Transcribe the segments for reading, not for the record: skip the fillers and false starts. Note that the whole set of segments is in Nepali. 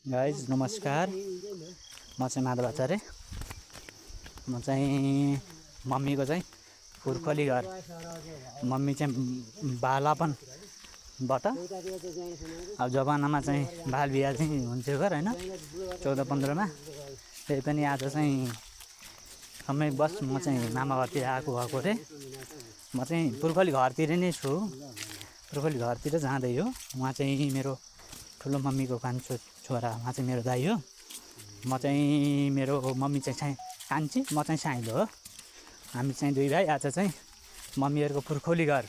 गाइज नमस्कार, म चाहिँ माधव आचार्य। म चाहिँ मम्मीको चाहिँ पुर्खोली घर, मम्मी चाहिँ बालापनबाट अब जमानामा चाहिँ बाल बिहा चाहिँ हुन्थ्यो घर होइन 14-15 मा। त्यही पनि आज चाहिँ समय बस म चाहिँ मामा घरतिर आएको भएको रे। म चाहिँ पुर्खोली घरतिर नै छु, पुर्खोली घरतिर जाँदै हो। उहाँ चाहिँ मेरो ठुलो मम्मीको कान्छो छोरा, उहाँ चाहिँ मेरो दाइ हो। म चाहिँ मेरो मम्मी चाहिँ कान्छी, म चाहिँ साइलो हो। हामी चाहिँ दुई भाइ आज चाहिँ मम्मीहरूको पुर्खोली घर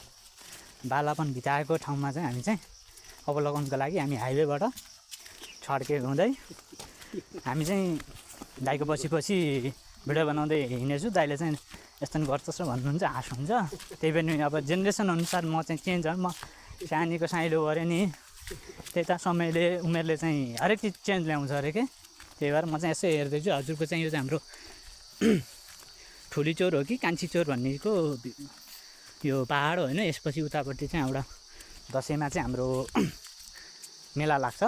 बालापन बिताएको ठाउँमा चाहिँ हामी चाहिँ अवलोकनको लागि हामी हाइवेबाट छड्के हुँदै हामी चाहिँ दाइको पछि भिडियो बनाउँदै हिँडेछु। दाइले चाहिँ यस्तो गर्छस् भन्नुहुन्छ, हाँस हुन्छ। त्यही पनि अब जेनेरेसन अनुसार म चाहिँ चेन्ज हो। म सानीको साइलो गऱ्यो नि, त्यही त समयले उमेरले चाहिँ हरेक चिज चेन्ज ल्याउँछ अरे के। त्यही भएर म चाहिँ यसो हेर्दैछु। हजुरको चाहिँ यो चाहिँ हाम्रो ठुली चोर हो कि कान्छी चोर भन्नेको यो पहाड हो होइन। यसपछि उतापट्टि चाहिँ एउटा दसैँमा चाहिँ हाम्रो मेला लाग्छ।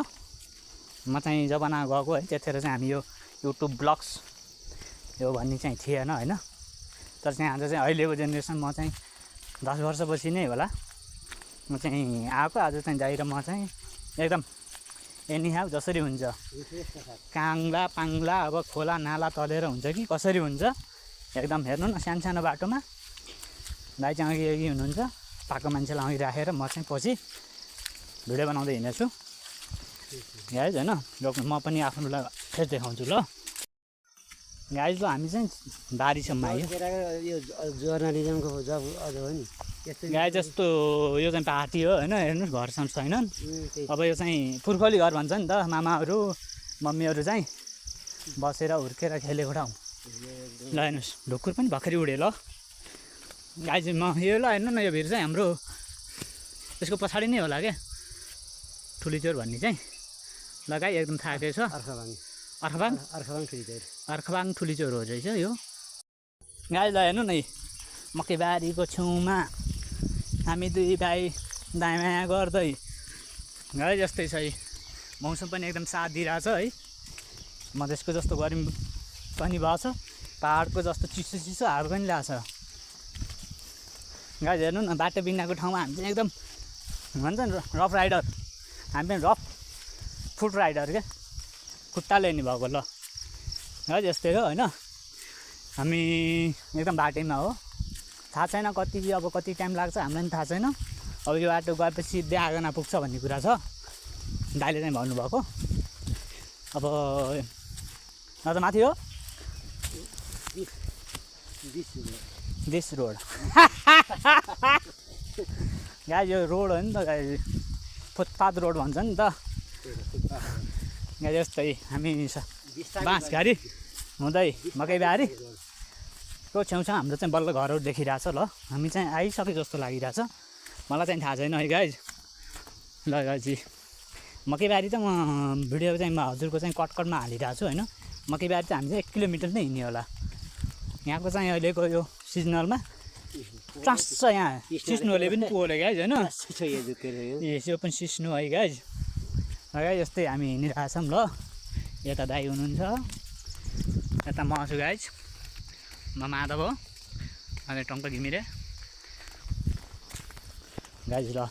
म चाहिँ जमाना गएको है, त्यतिखेर चाहिँ हामी यो युट्युब ब्लग्स यो भन्ने चाहिँ थिएन होइन। तर चाहिँ आज चाहिँ अहिलेको जेनेरेसन म चाहिँ 10 वर्षपछि नै होला म चाहिँ आएको। आज चाहिँ दाइ र म चाहिँ एकदम एनी हाउ जसरी हुन्छ, काङ्ला पाङ्ला अब खोला नाला तलेर हुन्छ कि कसरी हुन्छ एकदम हेर्नु न। सानो बाटोमा दाइ चाहिँ अघि हुनुहुन्छ, पाएको मान्छेलाई अघि राखेर म चाहिँ पछि भिडियो बनाउँदै हिँडेछु गाइज होइन। म पनि आफ्नोलाई फेरि देखाउँछु ल गाइज। ल हामी चाहिँ बारीसम्म आयो। जर्नलिजमको जब अझ हो नि गाई जस्तो यो चाहिँ पार्टी हो होइन। हेर्नुहोस् घरसम्म छैनन्। अब यो चाहिँ पुर्खोली घर भन्छ नि त। मामाहरू मम्मीहरू चाहिँ बसेर हुर्केर खेलेको ठाउँ। ल हेर्नुहोस् ढुकुर पनि भर्खरै उड्यो ल गाई चाहिँ। म यो ल हेर्नु न, यो भिर चाहिँ हाम्रो यसको पछाडि नै होला क्या ठुली चोर भन्ने चाहिँ। ल गाई एकदम थाकेको छ। अर्खबाङ ठुली चोर हो रहेछ यो गाई। ल हेर्नु न, मकै बारीको छेउमा हामी दुई भाइ दायाँ गर्दै गाई जस्तै छ है। मौसम पनि एकदम साथ दिइरहेछ है। मधेसको जस्तो गर्मी पनि भएछ, पाहाडको जस्तो चिसो हावा पनि ल्याएको छ गाई। हेर्नु न बाटो बिनाको ठाउँमा हामी चाहिँ एकदम भन्छ नि रफ राइडर। हामी पनि रफ फुट राइडर क्या, खुट्टाले नि भएको ल गाई यस्तै हो होइन। हामी एकदम बाटैमा हो। थाहा छैन कति टाइम लाग्छ हामीलाई पनि थाहा छैन। अब यो बाटो गएपछि सिधै आगना पुग्छ भन्ने कुरा छ, दाइले चाहिँ भन्नुभएको। अब न त माथि हो दिस रोड गाई। यो रोड हो नि त गाई, फुटपाथ रोड भन्छ नि त गाई। जस्तै हामी बाँसघारी हुँदै मकैबारी को छेउछाउ हाम्रो चाहिँ बल्ल घरहरू देखिरहेछ ल। हामी चाहिँ आइसके जस्तो लागिरहेछ, मलाई चाहिँ थाहा छैन है गाइज। ल गाइजी मकैबारी त म भिडियो चाहिँ म हजुरको चाहिँ कटमा हालिरहेको छु होइन। मकैबारी चाहिँ हामी चाहिँ 1 किलोमिटर नै हिँड्ने होला। यहाँको चाहिँ अहिलेको यो सिजनलमा ट्रास यहाँ सिस्नुले पनि पोल्यो गाइज होइन। यो पनि सिस्नु है गाइज। गाई जस्तै हामी हिँडिरहेछौँ ल। यता दाइ हुनुहुन्छ, यता म छु गाइज। म माधव हो अनि टङ्क घिमिरे गाइज। ल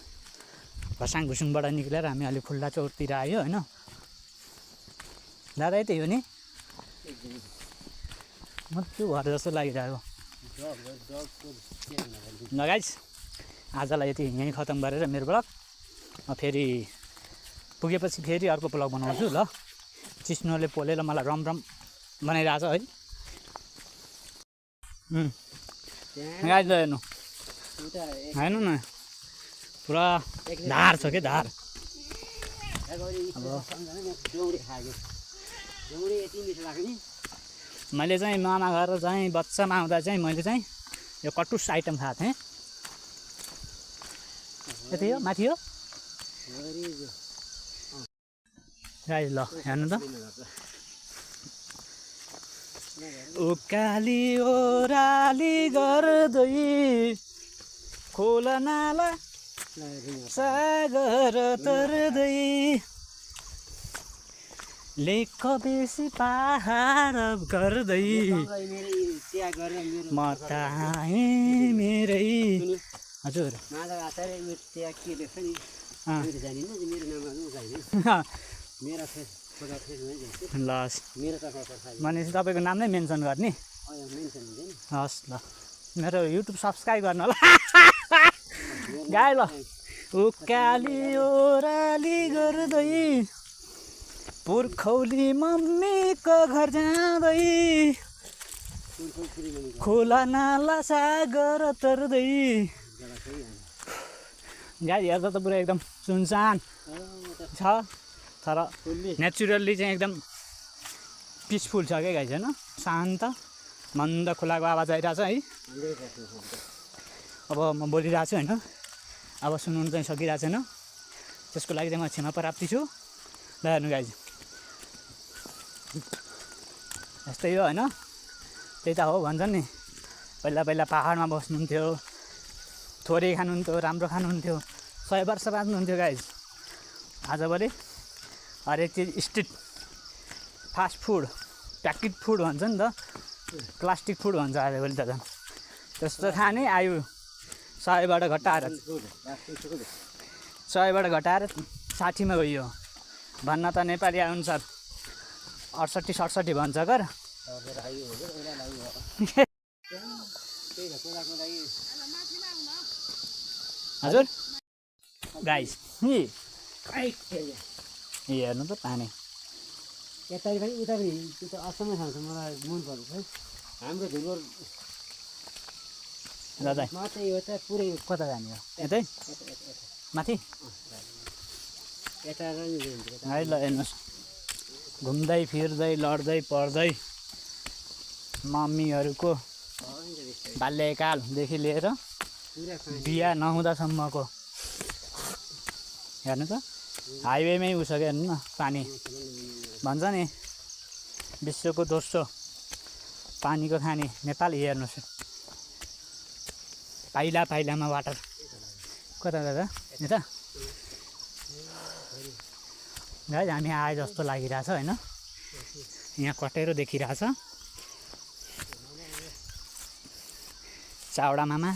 घसाङ घुसुङबाट निक्लेर हामी अलिक खुल्ला चौरतिर आयो होइन। दादा यतै हो नि, म त्यो घर जस्तो लागिरहेको। ल गाइज आजलाई यति यहीँ खतम गरेर मेरो ब्लग फेरि पुगेपछि फेरि अर्को ब्लग बनाउँछु ल। चिस्नुले पोलेर मलाई रम बनाइरहेछ है गाइज। ल हेर्नु न पुरा धार छ क्या, धार। अब मैले चाहिँ मामा घर चाहिँ बच्चामा आउँदा चाहिँ मैले चाहिँ यो कटुस आइटम खाएको थिएँ। यति हो माथि हो गाइज। ल हेर्नु त उकाली ओराली गर्दै खोला नाला सागर तर्दै लेख बेसी पहाड गर्दै त्याग गरेर मेरो म त आएँ मेरै हजुर माधव आचार्य यो त्याग के लेख्छ नि अँ। मैले जानिनँ मेरो नाममा उकाइदिनु मेरा छोरा लस् मेरो तपाईँ भनेपछि तपाईँको नाम नै मेन्सन गर्ने मेन्सन हुँदैन हस् ल मेरो युट्युब सब्सक्राइब गर्नु होला गाई ल उकाली ओह्राली गर्दै पुर्खौली मम्मीको घर जाँदै खोला नाला सागर तर्दै गाई हेर्दा त पुरा एकदम सुनसान छ तर नेचुरल्ली चाहिँ एकदम पिसफुल छ क्या गाई चाहिँ होइन शान्त मन्द खोलाको आवाज आइरहेको छ है अब म बोलिरहेको छु होइन अब सुन्नु चाहिँ सकिरहेको छैन त्यसको लागि चाहिँ म क्षमा प्राप्ति छु ल हेर्नु गाई यस्तै हो होइन त्यही त हो भन्छन् नि पहिला पहिला पाहाडमा बस्नुहुन्थ्यो थोरै खानुहुन्थ्यो राम्रो खानुहुन्थ्यो 100 वर्ष बाँच्नुहुन्थ्यो गाई आजभोलि हरेक चिज street fast food packet food भन्छ नि त प्लास्टिक फुड भन्छ आजभोलि त झन् त्यस्तो खाने आयु 100बाट घटाएर 100बाट घटाएर 60मा गइयो भन्न त नेपाली अनुसार 68-67 भन्छ कर हजुर गाइस हेर्नु त पानी यता पनि उता पनि त्यो त असमै ठाउँ छ मलाई मनपर्छ है हाम्रो धुलो दादा मात्रै यो त पुरै कता जाने हो यतै माथि यता र है ल हेर्नुहोस् घुम्दै फिर्दै लड्दै पढ्दै मम्मीहरूको बाल्यकालदेखि लिएर बिहा नहुँदासम्मको हेर्नु त हाइवेमै उसक्यो हेर्नु न पानी भन्छ नि विश्वको दोस्रो पानीको खाने नेपाल हेर्नुहोस् पाइला पाइलामा वाटर कता दादा यता गाइस हामी आए जस्तो लागिरहेछ होइन यहाँ कटेरो देखिरहेछ चावडा मामा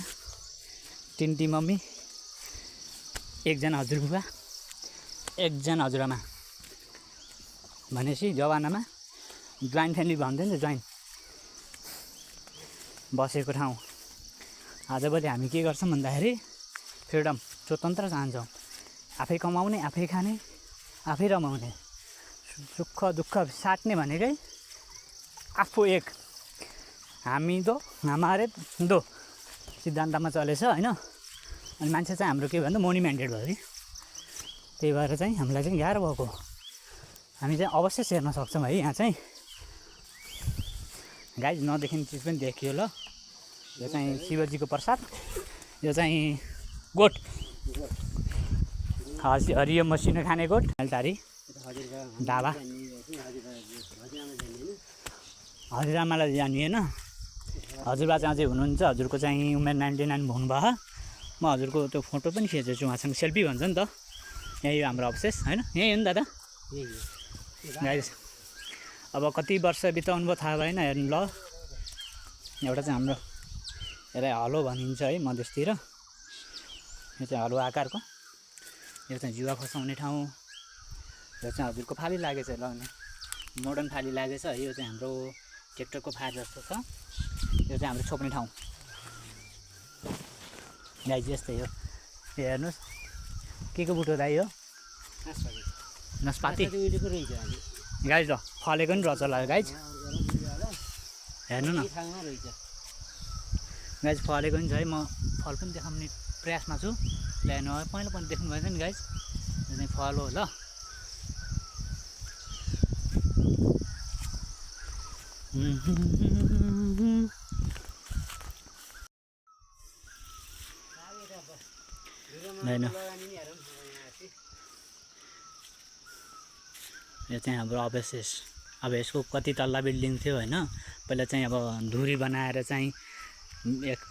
टिन्टी मम्मी एकजना हजुरबुबा एकजना हजुरआमा भनेपछि जवानामा जोइन्ट फ्यामिली भन्दैन नि जोइन्ट बसेको ठाउँ आजभोलि हामी के गर्छौँ भन्दाखेरि फ्रिडम स्वतन्त्र चाहन्छौँ आफै कमाउने आफै खाने आफै रमाउने सुख दुःख साट्ने भनेकै आफू एक हामी दो हमारे दो सिद्धान्तमा चलेछ होइन अनि मान्छे चाहिँ हाम्रो के भन्दा मोनिमेन्टेड भयो कि त्यही भएर चाहिँ हामीलाई चाहिँ गाह्रो भएको हामी चाहिँ अवश्य सेर्न सक्छौँ है यहाँ चाहिँ गाइज नदेखिने चिज पनि देखियो ल यो चाहिँ शिवजीको प्रसाद यो चाहिँ गोठ हरियो मसिनो खाने गोठ टारी ढाबा हजुरआमालाई जानिएन हजुरबा चाहिँ अझै हुनुहुन्छ हजुरको चाहिँ उमेर 99 हुनुभयो म हजुरको त्यो फोटो पनि खिचेछु उहाँसँग सेल्फी भन्छ नि त यही हो हाम्रो अवशेष होइन यही हो नि दादा गाइस अब कति वर्ष बिताउनु भयो थाहा भएन हेर्नु ल एउटा चाहिँ हाम्रो यसलाई हलो भनिन्छ है मधेसतिर यो चाहिँ हलो आकारको यो चाहिँ जुवा खसाउने ठाउँ यो चाहिँ हजुरको फाली लागेछ लगाउने मोडर्न फाली लागेछ यो चाहिँ हाम्रो ट्र्याक्टरको फार जस्तो छ यो चाहिँ हाम्रो छोप्ने ठाउँ गाई यस्तै हो हेर्नुहोस् के को बुटो दाइ हो नास्पाती गाई ल फलेको नि रहेछ ल गाई हेर्नु न गाई फलेको नि छ है म फल पनि देखाउने प्रयासमा छु ल्याउनु पहिला पनि देख्नु भएछ नि गाई यो चाहिँ फल हो ल होइन यो चाहिँ हाम्रो अवशेष अब यसको कति तल्ला बिल्डिङ थियो होइन पहिला चाहिँ अब धुरी बनाएर चाहिँ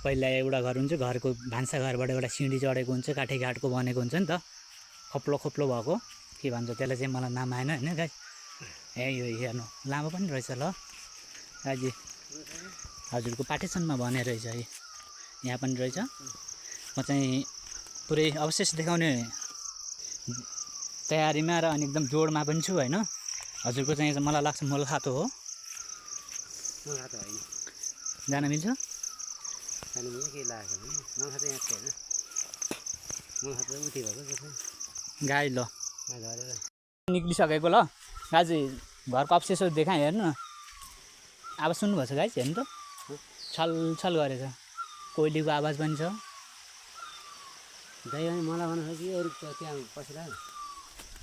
पहिला एउटा घर हुन्छ घरको भान्सा घरबाट एउटा सिँढी चढेको हुन्छ काठे घाटको बनेको हुन्छ नि त खप्लो खप्लो भएको के भन्छ त्यसलाई चाहिँ मलाई नाम आएन होइन गाई ए यो हेर्नु लामो पनि रहेछ ल दाजु हजुरको पार्टिसनमा भने रहेछ है यहाँ पनि रहेछ म चाहिँ पुरै अवशेष देखाउने तयारीमा र अनि एकदम जोडमा पनि छु होइन हजुरको चाहिँ मलाई लाग्छ मोलखातो हो मलाई त होइन जान मिल्छ खानु पनि के लागेको भने मलाई त यहाँ छैन मलाई त उठे भएको जस्तो गाई ल झरेर निक्लिसकेको ल गाजी घरको अवशेष देखाएँ हेर्नु न आवाज सुन्नुभएको छ गाई हेर्नु त छल छल गरेछ कोइलीको आवाज पनि छ दाइ भने मलाई भन्नु कि अरू त्यहाँ पसिरहेको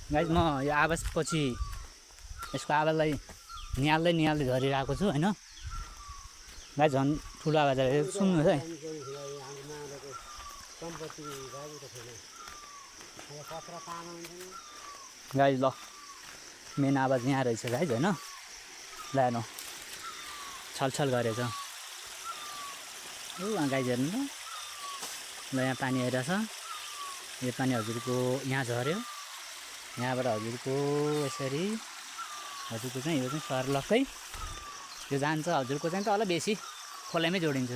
गाइज म यो आवाज पछि यसको आवाजलाई निहाल्दै निहाल्दै झरिरहेको छु होइन गाइज झन् ठुलो आवाज सुन्नुहोस् है गाइज ल मेन आवाज यहाँ रहेछ गाइज होइन ल हेर्नु छलछल गरेछ गाइज हेर्नु त ल यहाँ पानी आइरहेछ यो पानी हजुरको यहाँ झऱ्यो यहाँबाट हजुरको यसरी हजुरको चाहिँ यो चाहिँ सर्लक्कै यो जान्छ हजुरको चाहिँ तल बेसी खोलामै जोडिन्छ